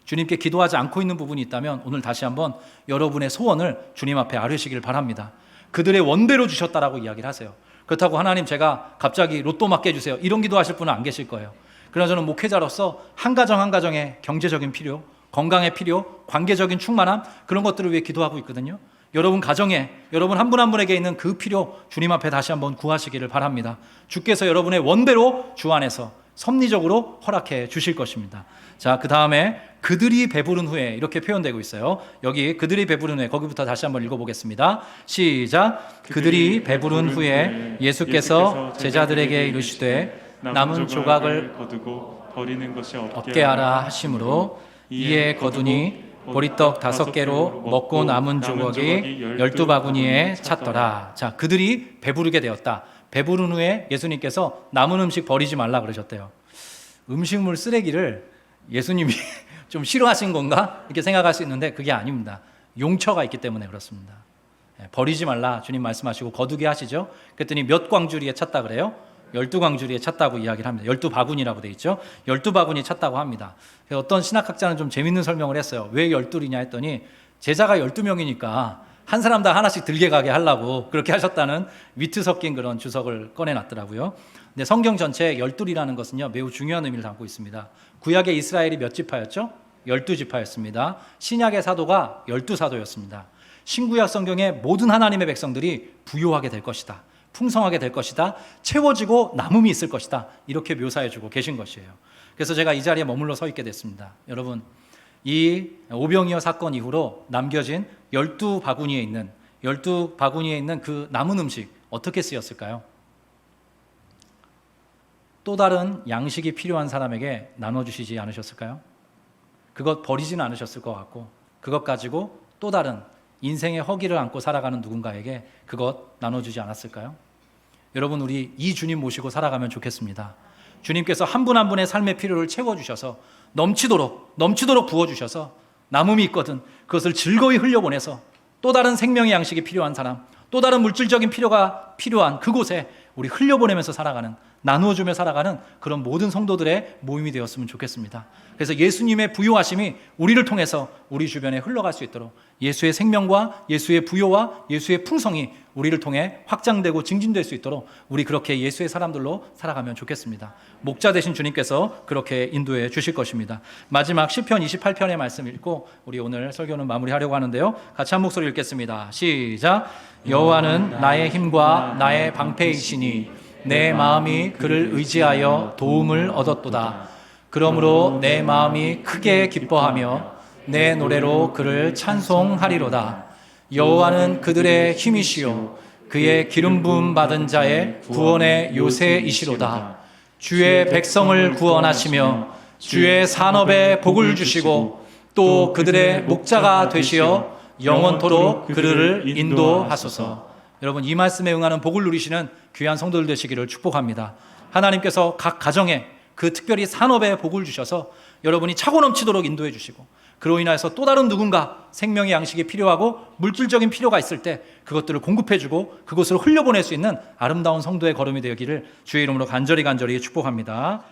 주님께 기도하지 않고 있는 부분이 있다면 오늘 다시 한번 여러분의 소원을 주님 앞에 아뢰시길 바랍니다. 그들의 원대로 주셨다라고 이야기를 하세요. 그렇다고 하나님 제가 갑자기 로또 맞게 해주세요 이런 기도하실 분은 안 계실 거예요. 그러나 저는 목회자로서 한 가정 한 가정의 경제적인 필요, 건강의 필요, 관계적인 충만함 그런 것들을 위해 기도하고 있거든요. 여러분 가정에 여러분 한 분 한 분에게 있는 그 필요 주님 앞에 다시 한번 구하시기를 바랍니다. 주께서 여러분의 원대로 주 안에서 섭리적으로 허락해 주실 것입니다. 자, 그 다음에 그들이 배부른 후에 이렇게 표현되고 있어요. 여기 그들이 배부른 후에 거기부터 다시 한번 읽어보겠습니다. 시작. 그들이 배부른 후에 예수께서 제자들에게 이르시되 남은 조각을 거두고 버리는 것이 없게 하라 하심으로 이에 거두니 보리떡 5개로 먹고 남은 조각이 12바구니에 찼더라. 자, 그들이 배부르게 되었다. 배부른 후에 예수님께서 남은 음식 버리지 말라 그러셨대요. 음식물 쓰레기를 예수님이 좀 싫어하신 건가? 이렇게 생각할 수 있는데 그게 아닙니다. 용처가 있기 때문에 그렇습니다. 버리지 말라 주님 말씀하시고 거두게 하시죠. 그랬더니 몇 광주리에 찼다 그래요? 12광주리에 찼다고 이야기를 합니다. 12바구니라고 되어 있죠. 12바구니에 찼다고 합니다. 어떤 신학학자는 좀 재밌는 설명을 했어요. 왜 12이냐 했더니 제자가 12명이니까 한 사람당 하나씩 들게 가게 하려고 그렇게 하셨다는 위트 섞인 그런 주석을 꺼내놨더라고요. 근데 성경 전체에 12이라는 것은요 매우 중요한 의미를 담고 있습니다. 구약의 이스라엘이 몇 지파였죠? 12지파였습니다. 신약의 사도가 12사도였습니다. 신구약 성경의 모든 하나님의 백성들이 부요하게 될 것이다. 풍성하게 될 것이다. 채워지고 남음이 있을 것이다. 이렇게 묘사해주고 계신 것이에요. 그래서 제가 이 자리에 머물러 서 있게 됐습니다. 여러분, 이 오병이어 사건 이후로 남겨진 12바구니에 있는 그 남은 음식 어떻게 쓰였을까요? 또 다른 양식이 필요한 사람에게 나눠주시지 않으셨을까요? 그것 버리지는 않으셨을 것 같고 그것 가지고 또 다른 인생의 허기를 안고 살아가는 누군가에게 그것 나눠주지 않았을까요? 여러분, 우리 이 주님 모시고 살아가면 좋겠습니다. 주님께서 한 분 한 분의 삶의 필요를 채워주셔서 넘치도록 부어주셔서 남음이 있거든 그것을 즐거이 흘려보내서 또 다른 생명의 양식이 필요한 사람, 또 다른 물질적인 필요가 필요한 그곳에 우리 흘려보내면서 살아가는, 나누어주며 살아가는 그런 모든 성도들의 모임이 되었으면 좋겠습니다. 그래서 예수님의 부요하심이 우리를 통해서 우리 주변에 흘러갈 수 있도록 예수의 생명과 예수의 부요와 예수의 풍성이 우리를 통해 확장되고 증진될 수 있도록 우리 그렇게 예수의 사람들로 살아가면 좋겠습니다. 목자 되신 주님께서 그렇게 인도해 주실 것입니다. 마지막 시편 28편의 말씀 읽고 우리 오늘 설교는 마무리하려고 하는데요. 같이 한 목소리 읽겠습니다. 시작. 여호와는 나의 힘과 나의 방패이시니 내 마음이 그를 의지하여 도움을 얻었도다. 그러므로 내 마음이 크게 기뻐하며 내 노래로 그를 찬송하리로다. 여호와는 그들의 힘이시요 그의 기름 부음 받은 자의 구원의 요새이시로다. 주의 백성을 구원하시며 주의 산업에 복을 주시고 또 그들의 목자가 되시어 영원토록 그들을 인도하소서. 여러분, 이 말씀에 응하는 복을 누리시는 귀한 성도들 되시기를 축복합니다. 하나님께서 각 가정에 그 특별히 산업에 복을 주셔서 여러분이 차고 넘치도록 인도해 주시고 그로 인해서 또 다른 누군가 생명의 양식이 필요하고 물질적인 필요가 있을 때 그것들을 공급해 주고 그것을 흘려보낼 수 있는 아름다운 성도의 걸음이 되기를 주의 이름으로 간절히 축복합니다.